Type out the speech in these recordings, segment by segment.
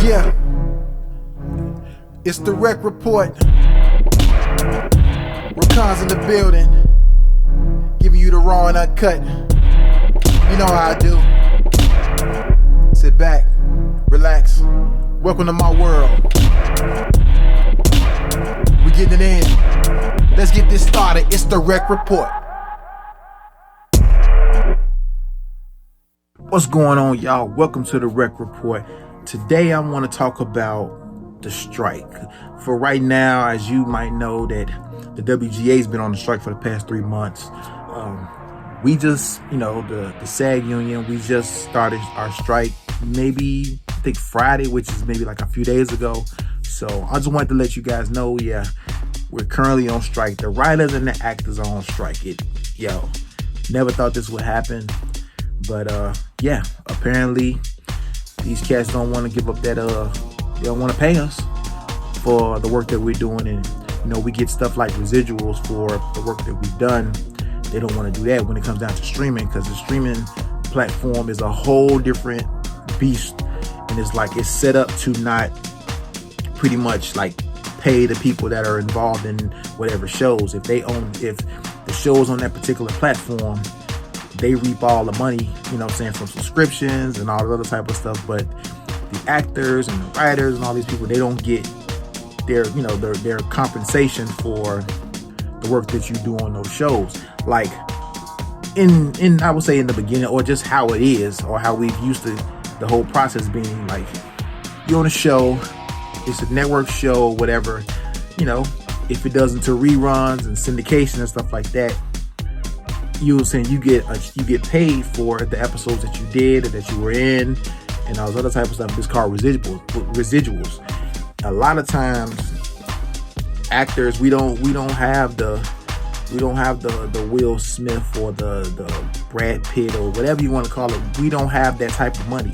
Yeah, it's the REKK Report. Rekkhan's in the building, giving you the raw and uncut. You know how I do. Sit back, relax. Welcome to my world. We getting it in. Let's get this started. It's the REKK Report. What's going on, y'all? Welcome to the REKK Report. Today I want to talk about the strike. For right now, as you might know, that the WGA has been on the strike for the past 3 months. We just, the SAG union, we just started our strike maybe, I think Friday, which is maybe like a few days ago. So I just wanted to let you guys know, we're currently on strike. The writers and the actors are on strike. Never thought this would happen. But apparently these cats don't want to give up that, they don't want to pay us for the work that we're doing. And, we get stuff like residuals for the work that we've done. They don't want to do that when it comes down to streaming, because the streaming platform is a whole different beast. And it's set up to not pretty much like pay the people that are involved in whatever shows. If the show's on that particular platform, they reap all the money, from subscriptions and all the other type of stuff. But the actors and the writers and all these people, they don't get their compensation for the work that you do on those shows. Like I would say in the beginning, or just how it is, or how we've used to the whole process being like, you're on a show, it's a network show, whatever, if it does into reruns and syndication and stuff like that, you get paid for the episodes that you did or that you were in and all this other type of stuff. It's called residuals. A lot of times actors, we don't have the Will Smith or the Brad Pitt or whatever you want to call it. We don't have that type of money.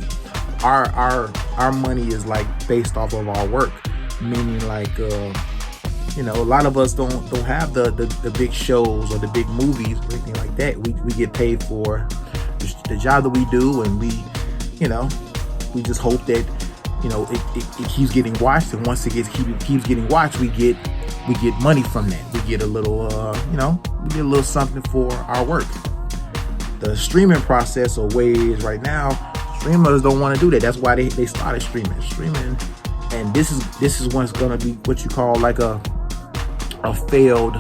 Our money is like based off of our work, meaning like a lot of us don't have the big shows or the big movies or anything like that. We get paid for the job that we do, and we just hope that it keeps getting watched, and once it keeps getting watched, we get money from that. We get a little we get a little something for our work. The streaming process or ways right now, streamers don't want to do that. That's why they started streaming, and this is what's gonna be what you call like a failed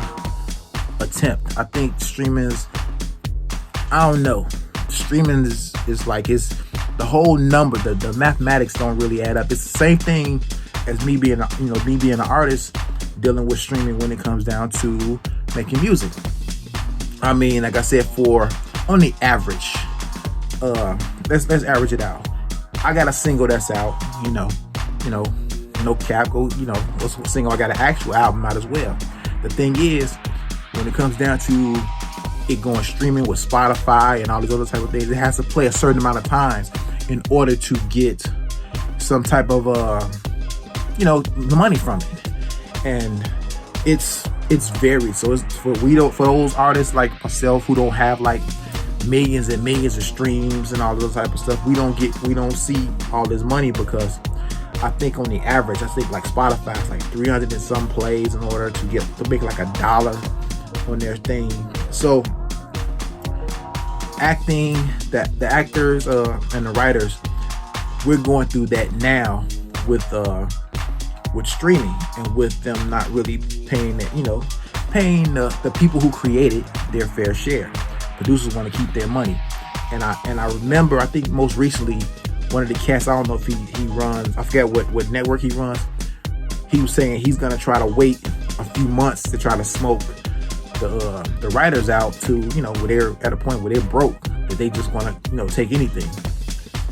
attempt. I think streaming is, I don't know. Streaming is like, it's the whole number, the mathematics don't really add up. It's the same thing as me being an artist dealing with streaming when it comes down to making music. I mean, like I said, on the average, let's average it out. I got a single that's out, no cap, what's a single? I got an actual album, might as well. The thing is, when it comes down to it going streaming with Spotify and all these other type of things, it has to play a certain amount of times in order to get some type of the money from it. And it's varied. So it's for those artists like myself who don't have like millions and millions of streams and all those type of stuff, we don't see all this money, because I think on the average, I think like Spotify is like 300 and some plays in order to make like $1 on their thing. So acting, the actors and the writers, we're going through that now with streaming, and with them not really paying the people who created their fair share. Producers want to keep their money. And I remember, I think most recently, one of the cats, I don't know if he runs, I forget what network he runs, he was saying he's gonna try to wait a few months to try to smoke the writers out to where they're at a point where they're broke, that they just want to take anything,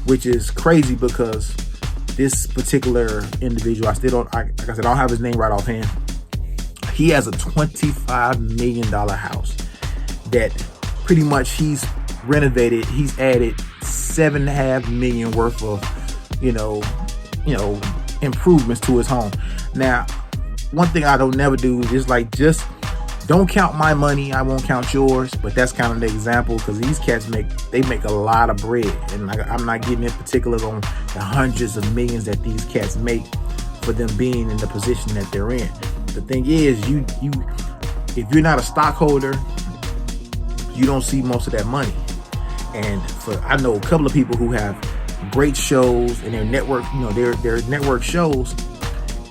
which is crazy, because this particular individual, I don't have his name right offhand. He has a $25 million house that pretty much he's renovated. He's added $7.5 million worth of improvements to his home. Now, one thing I don't never do is like just Don't count my money, I won't count yours. But that's kind of the example, because these cats make a lot of bread, and I'm not getting into particulars on the hundreds of millions that these cats make for them being in the position that they're in. The thing is, if you're not a stockholder, you don't see most of that money. And I know a couple of people who have great shows in their network, their network shows,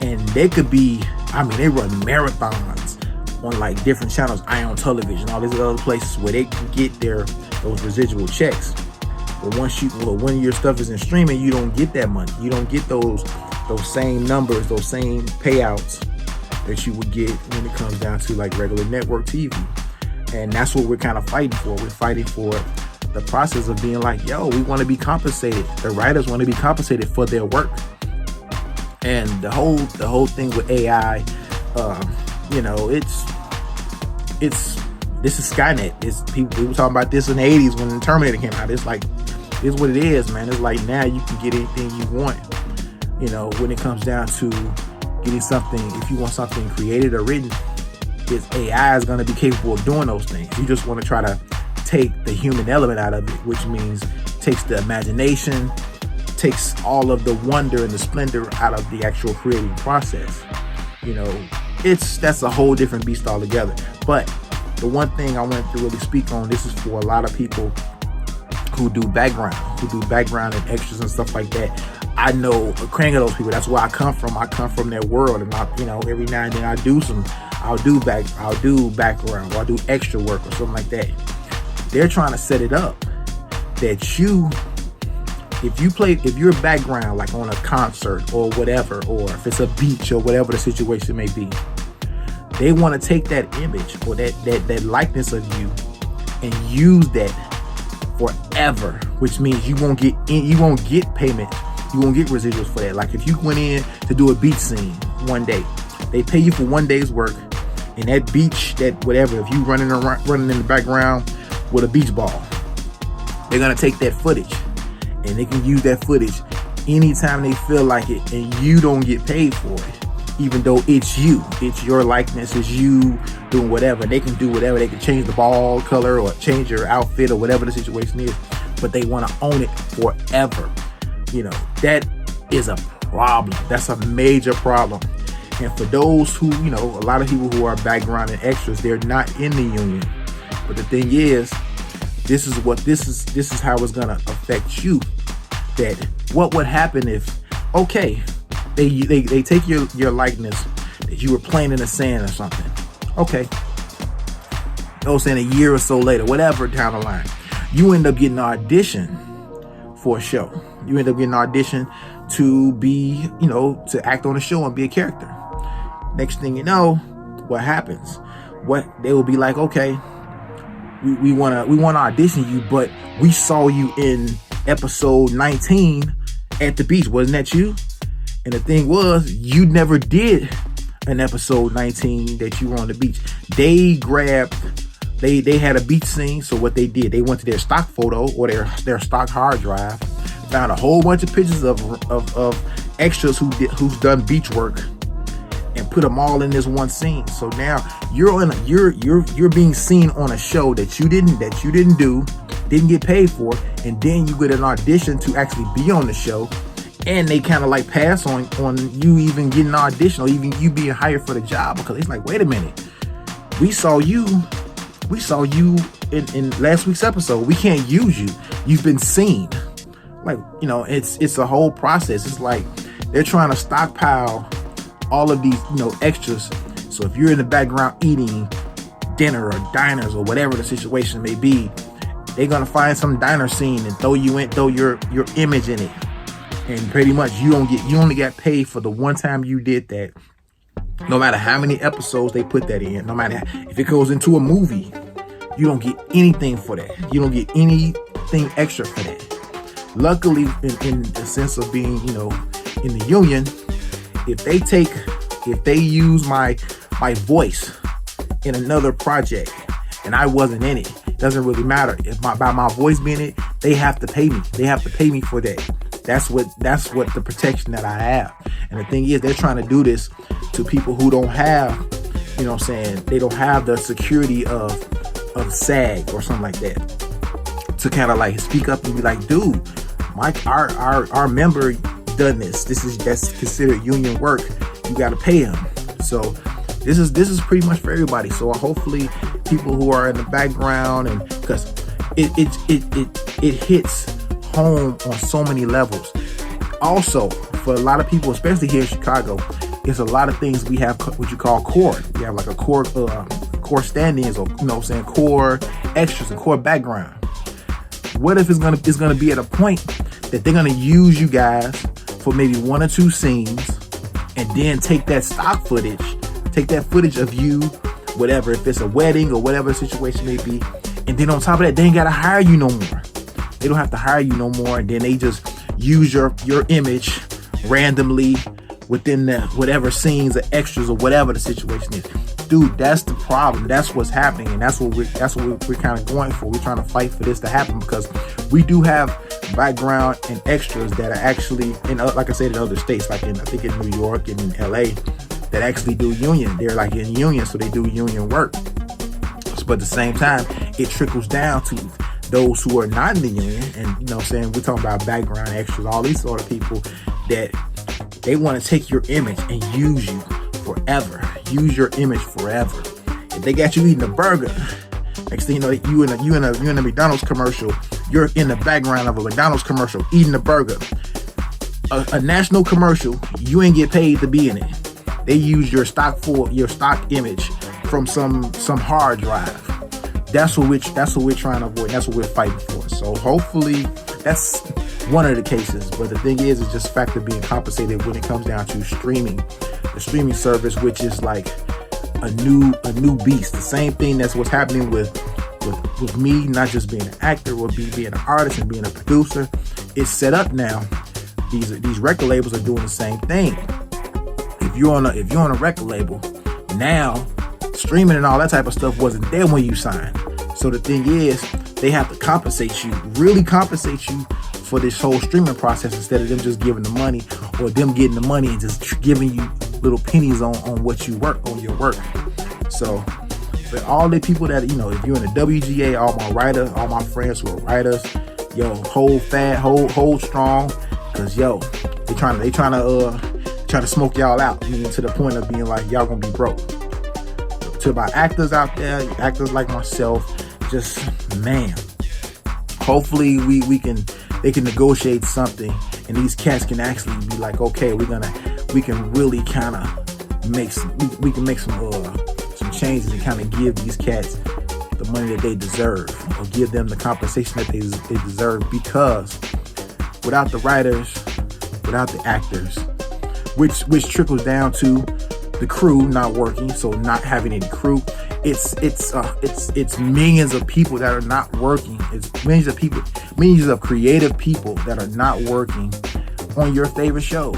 and they could be, they run marathons on like different channels, Ion Television, all these other places where they can get those residual checks. But when your stuff is in streaming, you don't get that money. You don't get those same numbers, those same payouts that you would get when it comes down to like regular network TV. And that's what we're kind of fighting for. We're fighting for the process of being like, yo, we want to be compensated. The writers want to be compensated for their work. And the whole thing with AI, this is Skynet. It's people talking about this in the 80s when the Terminator came out. It's like, it's what it is, man. It's like now you can get anything you want. When it comes down to getting something, if you want something created or written, this AI is going to be capable of doing those things. You just want to try to take the human element out of it, which means takes the imagination, takes all of the wonder and the splendor out of the actual creating process. That's a whole different beast altogether. But the one thing I wanted to really speak on, this is for a lot of people who do background and extras and stuff like that. I know a crank of those people. That's where I come from. I come from their world, and every now and then I'll do background, or I'll do extra work or something like that. They're trying to set it up that if you're background, like on a concert or whatever, or if it's a beach or whatever the situation may be, they want to take that image or that likeness of you and use that forever, which means you won't get payment. You won't get residuals for that. Like if you went in to do a beach scene one day, they pay you for one day's work, and that beach, that whatever, if you running in the background with a beach ball, they're gonna take that footage and they can use that footage anytime they feel like it, and you don't get paid for it, even though it's your likeness, it's you doing whatever. They can do whatever. They can change the ball color or change your outfit or whatever the situation is, but they want to own it forever. That is a problem. That's a major problem. And for those who, a lot of people who are background and extras, they're not in the union. But the thing is, this is how it's gonna affect you. That what would happen if, okay, they take your likeness that you were playing in the sand or something. Okay, saying a year or so later, whatever down the line, you end up getting an audition for a show. You end up getting an audition to be, to act on a show and be a character. Next thing you know, what happens? They will be like, okay, we want to audition you, but we saw you in episode 19 at the beach. Wasn't that you? And the thing was, you never did an episode 19 that you were on the beach. They had a beach scene. So what they did, they went to their stock photo or their stock hard drive, found a whole bunch of pictures of extras who's done beach work, and put them all in this one scene. So now you're being seen on a show that you didn't do, didn't get paid for, and then you get an audition to actually be on the show, and they kind of like pass on you even getting an audition or even you being hired for the job, because it's like, wait a minute, we saw you in last week's episode. We can't use you. You've been seen. Like, it's a whole process. It's like they're trying to stockpile all of these, extras. So if you're in the background eating dinner or diners or whatever the situation may be, they're gonna find some diner scene and throw your image in it. And pretty much you only got paid for the one time you did that. No matter how many episodes they put that in, no matter if it goes into a movie, you don't get anything for that. You don't get anything extra for that. Luckily, in the sense of being, in the union, if they use my voice in another project and I wasn't in it doesn't really matter. If by my voice being it, they have to pay me. They have to pay me for that. That's what the protection that I have. And the thing is, they're trying to do this to people who don't have you know what I'm saying, they don't have the security of SAG or something like that to kind of like speak up and be like, dude, our member done this. That's considered union work. You got to pay him. So this is pretty much for everybody. So hopefully people who are in the background, and because it hits home on so many levels. Also, for a lot of people, especially here in Chicago, there's a lot of things we have what you call core. We have like a core stand-ins, or you know what I'm saying, core extras and core background. What if it's gonna be at a point that they're gonna use you guys for maybe 1 or 2 scenes, and then take that stock footage, take that footage of you, whatever, if it's a wedding or whatever the situation may be, and then on top of that, they ain't gotta hire you no more. They don't have to hire you no more, and then they just use your image randomly within the whatever scenes or extras or whatever the situation is. Dude, that's the problem. That's what's happening, and that's what we're kind of going for. We're trying to fight for this to happen, because we do have background and extras that are actually in, like I said, in other states, like I think in New York and in LA, that actually do union. They're like in union, so they do union work. But at the same time, it trickles down to those who are not in the union, and you know what I'm saying, we're talking about background extras, all these sort of people that they want to take your image and use you forever. Use your image forever. If they got you eating a burger, next thing you know, you in a McDonald's commercial, you're in the background of a McDonald's commercial eating a burger. A national commercial, you ain't get paid to be in it. They use your stock image from some hard drive. That's what we're trying to avoid. That's what we're fighting for. So hopefully that's one of the cases. But the thing is just the fact of being compensated when it comes down to streaming, the streaming service, which is like a new beast. The same thing that's what's happening with me, not just being an actor, or being an artist and being a producer. It's set up now. These record labels are doing the same thing. If you're on a record label now, streaming and all that type of stuff wasn't there when you signed. So the thing is, they have to compensate you, really compensate you for this whole streaming process, instead of them just giving the money, or them getting the money and just giving you little pennies on what you work on your work. So for all the people that, you know, if you're in the WGA, all my writers, all my friends who are writers, yo, hold strong, because yo, they trying to smoke y'all out, I mean, to the point of being like, y'all gonna be broke. To my actors out there, actors like myself, just, man, hopefully they can negotiate something, and these cats can actually be like, okay, we can really kind of make some changes and kind of give these cats the money that they deserve, or give them the compensation that they deserve, because without the writers, without the actors, which trickles down to the crew not working, so not having any crew, it's millions of people that are not working. It's millions of creative people that are not working on your favorite shows,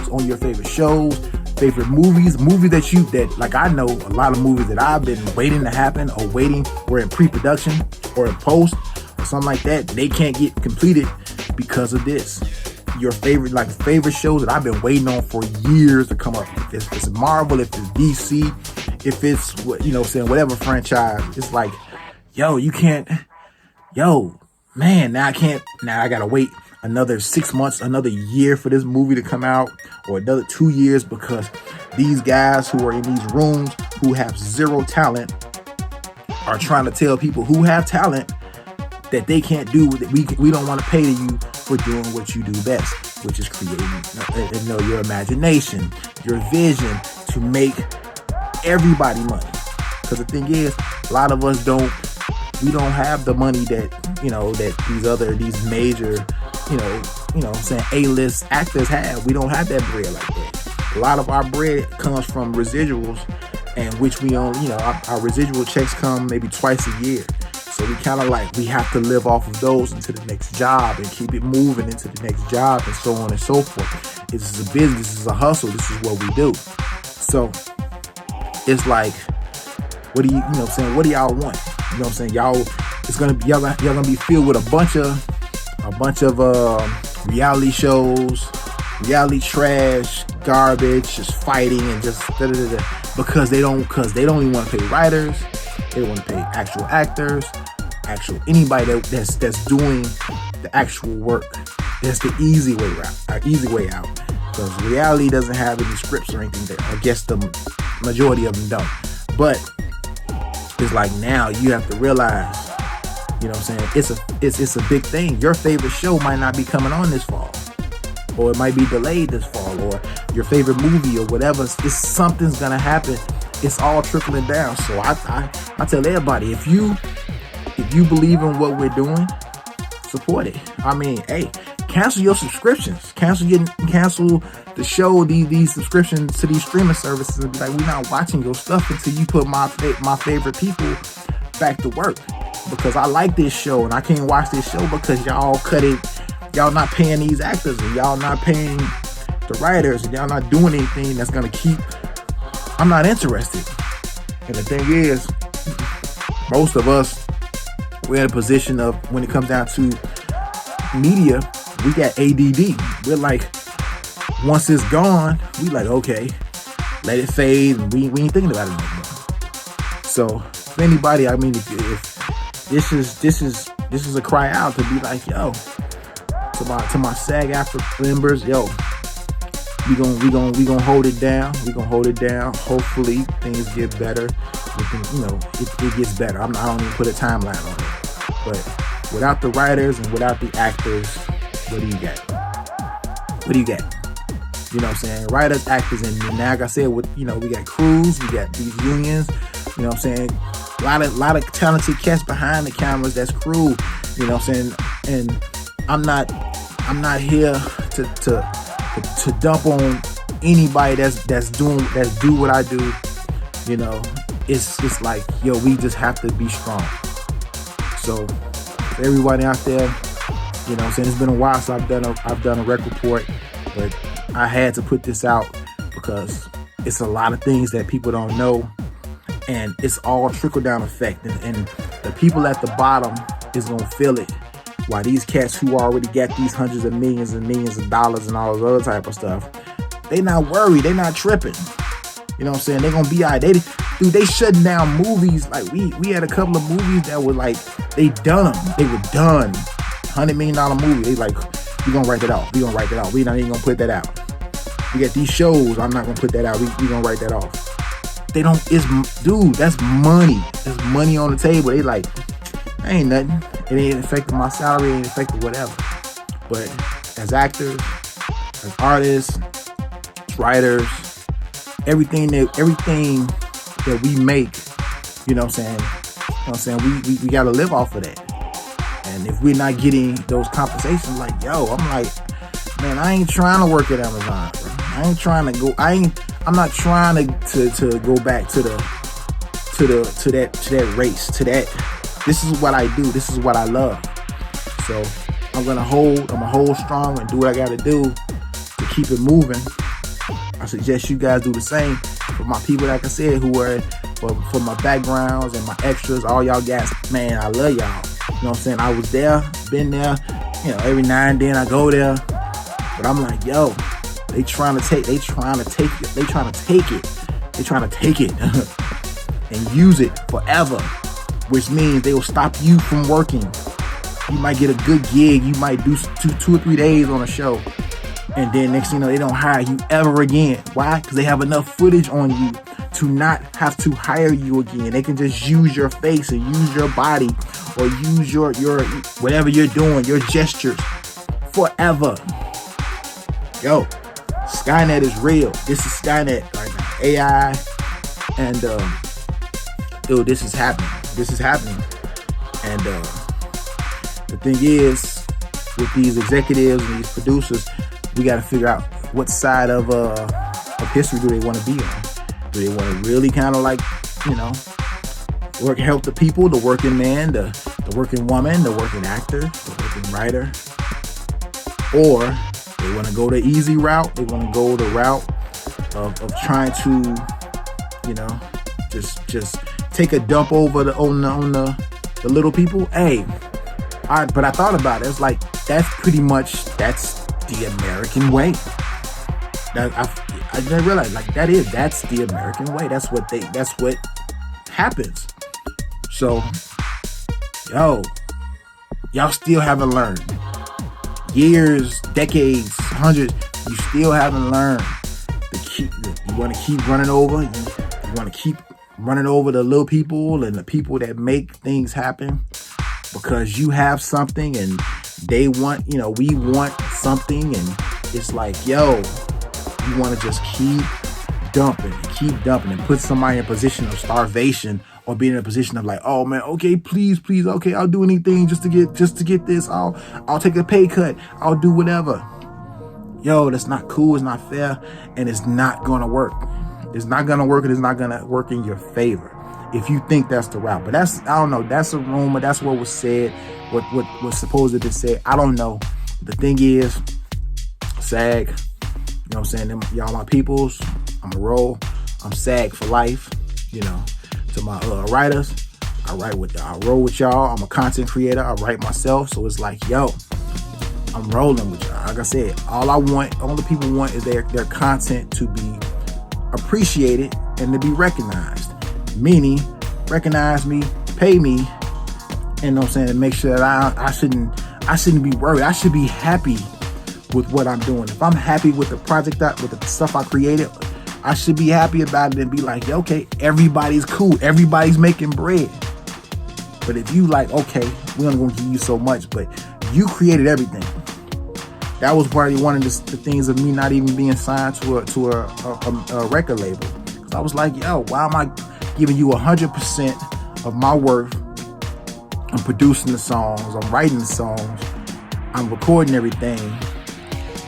favorite movies that like, I know a lot of movies that I've been waiting to happen, or in pre-production or in post or something like that. They can't get completed because of this. Your favorite shows that I've been waiting on for years to come up. If it's Marvel, if it's DC, if it's whatever franchise, it's like, yo, you can't, now I gotta wait another 6 months, another year for this movie to come out, or another 2 years, because these guys who are in these rooms who have zero talent are trying to tell people who have talent that they can't do, that we don't want to pay you for doing what you do best, which is creating, your imagination, your vision to make everybody money. Because the thing is, a lot of us don't have the money that, that these major, A-list actors have. We don't have that bread like that. A lot of our bread comes from residuals, and which we own, our residual checks come maybe twice a year. So we have to live off of those into the next job, and keep it moving into the next job, and so on and so forth. This is a business, this is a hustle, this is what we do. So it's like, what do y'all want? Y'all, it's gonna be, y'all gonna be filled with a bunch of reality shows, reality trash, garbage, just fighting and just because they don't even want to pay writers. They don't want to pay actual actors, actual anybody that's doing the actual work. That's the easy way out. Because reality doesn't have any scripts or anything there. I guess the majority of them don't. But it's like now you have to realize, you know what I'm saying? It's a big thing. Your favorite show might not be coming on this fall, or it might be delayed this fall, or your favorite movie or whatever. Something's gonna happen. It's all trickling down. So I tell everybody, if you believe in what we're doing, support it. I mean, hey, cancel your subscriptions. Cancel the show, these subscriptions to these streaming services, and be like, we're not watching your stuff until you put my favorite people back to work. Because I like this show and I can't watch this show because y'all cut it. Y'all not paying these actors and y'all not paying the writers and y'all not doing anything that's gonna keep. I'm not interested. And the thing is, most of us, we're in a position of, when it comes down to media, we got ADD. We're like, once it's gone, we like, okay, let it fade, and we ain't thinking about it anymore. So if anybody, I mean, if this is a cry out to be like, yo, to my SAG AFTRA members, yo, we gonna hold it down. We gonna hold it down. Hopefully things get better. It gets better. I don't even put a timeline on it. But without the writers and without the actors, what do you get? What do you get? You know what I'm saying? Writers, actors, and now, like I said, we got crews, we got these unions. You know what I'm saying? A lot of talented cats behind the cameras. That's crew. You know what I'm saying? And I'm not here to dump on anybody that's do what I do. You know, it's like, yo, we just have to be strong. So for everybody out there, you know what I'm saying, it's been a while since I've done a REKK report, but I had to put this out because it's a lot of things that people don't know, and it's all trickle down effect, and the people at the bottom is gonna feel it, while these cats who already got these hundreds of millions and millions of dollars and all this other type of stuff, they not worried, they not tripping. You know what I'm saying? They gonna be all right. They shutting down movies. Like we had a couple of movies that were like, they done them. They were done. $100 million movie. They like, we gonna write it off. We gonna write it off. We not even gonna put that out. We got these shows. I'm not gonna put that out. We gonna write that off. They don't. Dude, that's money. That's money on the table. They like, ain't nothing. It ain't affecting my salary. It ain't affecting whatever. But as actors, as artists, as writers, everything that we make, you know what I'm saying? We gotta live off of that. And if we're not getting those compensations, like, yo, I'm like, man, I ain't trying to work at Amazon, bro. I ain't trying to go. I'm not trying to go back to that race, to that. This is what I do. This is what I love. So I'm gonna hold strong and do what I gotta do to keep it moving. I suggest you guys do the same. For my people, like I said, who are for my backgrounds and my extras, all y'all guys, man, I love y'all. You know what I'm saying? I was there, been there, you know, every now and then I go there. But I'm like, yo, they trying to take it and use it forever, which means they will stop you from working. You might get a good gig, you might do 2 or 3 days on a show, and then next thing you know, they don't hire you ever again. Why? Because they have enough footage on you to not have to hire you again. They can just use your face or use your body or use your whatever you're doing, your gestures forever. Yo, Skynet is real. This is Skynet right now. AI, and dude, this is happening. This is happening. And the thing is, with these executives and these producers, we got to figure out what side of history do they want to be on. Do they want to really kind of like, you know, help the people, the working man, the working woman, the working actor, the working writer? Or they want to go the easy route. They want to go the route of trying to, you know, just take a dump over on the little people. Hey, but I thought about it. It's like, that's the American way. I didn't realize, like, that's the American way. That's what happens. So, y'all still haven't learned. Years, decades, hundreds, you still haven't learned. You want to keep running over. You want to keep running over the little people and the people that make things happen because you have something and they want, we want something, and it's like, you want to just keep dumping and put somebody in a position of starvation or being in a position of like, oh man, okay, please, okay, I'll do anything just to get this. I'll take a pay cut. I'll do whatever. That's not cool. It's not fair, and it's not gonna work. It's not gonna work, and it's not gonna work in your favor if you think that's the route. But I don't know. That's a rumor. That's what was said. What was supposed to be said. I don't know. The thing is, SAG. You know what I'm saying? Y'all my peoples. I'm a roll. I'm SAG for life. To my writers, I roll with y'all. I'm a content creator. I write myself. So it's like, I'm rolling with y'all. Like I said, all the people want is their content to be appreciated and to be recognized. Meaning, recognize me, pay me, and and make sure that I shouldn't be worried. I should be happy with what I'm doing. If I'm happy with the project, with the stuff I created, I should be happy about it and be like, okay, everybody's cool. Everybody's making bread. But if you like, okay, we're only gonna give you so much, but you created everything. That was probably one of the things of me not even being signed to a record label. Because I was like, why am I giving you 100% of my worth? I'm producing the songs, I'm writing the songs, I'm recording everything,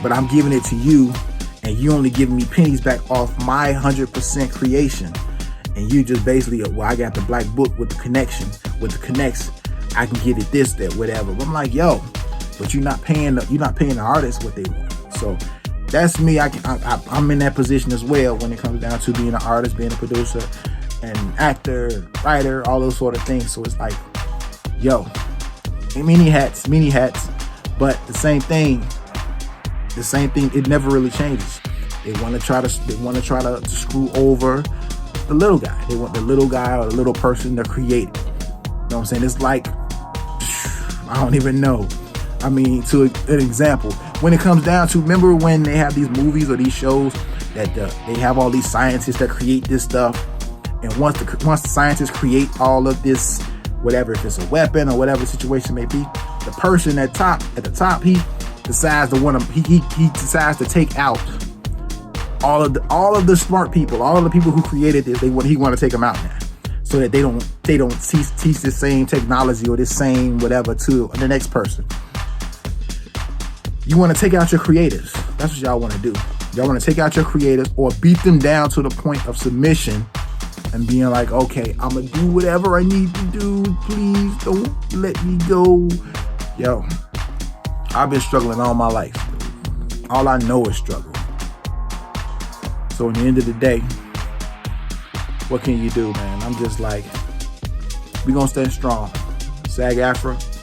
but I'm giving it to you, and you only giving me pennies back off my 100% creation. And you just basically, I got the black book with the connections. With the connects, I can get it this, that, whatever. But I'm like, but you're not paying the artists what they want. So that's me. I'm in that position as well when it comes down to being an artist, being a producer, an actor, writer, all those sort of things. So it's like, many hats. But the same thing. It never really changes. They want to try to screw over the little guy. They want the little guy or the little person to create it. You know what I'm saying? It's like, I don't even know. I mean, to an example, when it comes down to, remember when they have these movies or these shows that they have all these scientists that create this stuff, and once the scientists create all of this, whatever, if it's a weapon or whatever the situation may be, the person at the top, he decides he decides to take out all of the smart people, all of the people who created this. He want to take them out now, so that they don't teach the same technology or this same whatever to the next person. You want to take out your creators. That's what y'all want to do. Y'all want to take out your creators or beat them down to the point of submission and being like, okay, I'm going to do whatever I need to do. Please don't let me go. I've been struggling all my life. All I know is struggle. So in the end of the day, what can you do, man? I'm just like, we going to stand strong. SAG AFTRA.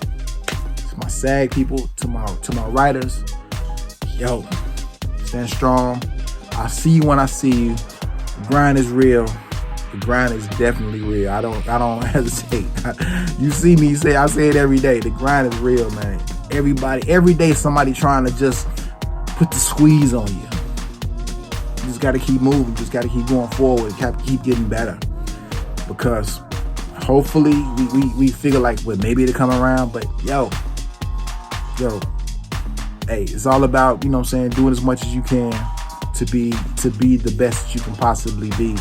My SAG people, to my writers, stand strong. I see you when I see you. The grind is real. The grind is definitely real. I don't hesitate. You see me I say it every day. The grind is real, man. Every day somebody trying to just put the squeeze on you. You just got to keep moving. You just got to keep going forward. Keep getting better. Because hopefully we figure like, well, maybe it'll come around, but hey, it's all about, doing as much as you can to be the best that you can possibly be,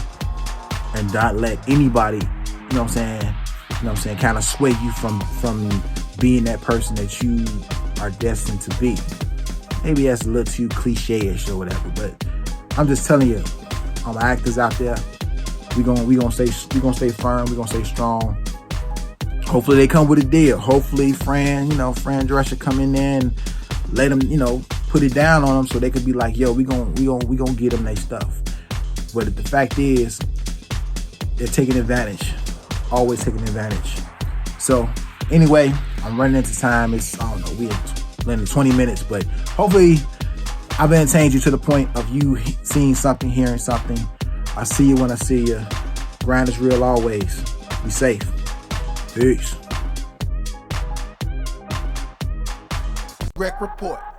and not let anybody, kind of sway you from being that person that you are destined to be. Maybe that's a little too cliche-ish or whatever, but I'm just telling you, all the actors out there, we gonna stay firm, we gonna stay strong. Hopefully they come with a deal. Hopefully Fran Drescher come in there and let them, put it down on them so they could be like, we gonna get them their stuff. But the fact is, they're taking advantage. Always taking advantage. So anyway, I'm running into time. It's, I don't know, we're running 20 minutes, but hopefully I've entertained you to the point of you seeing something, hearing something. I see you when I see you. Grind is real always. Be safe. Peace. REKK Report.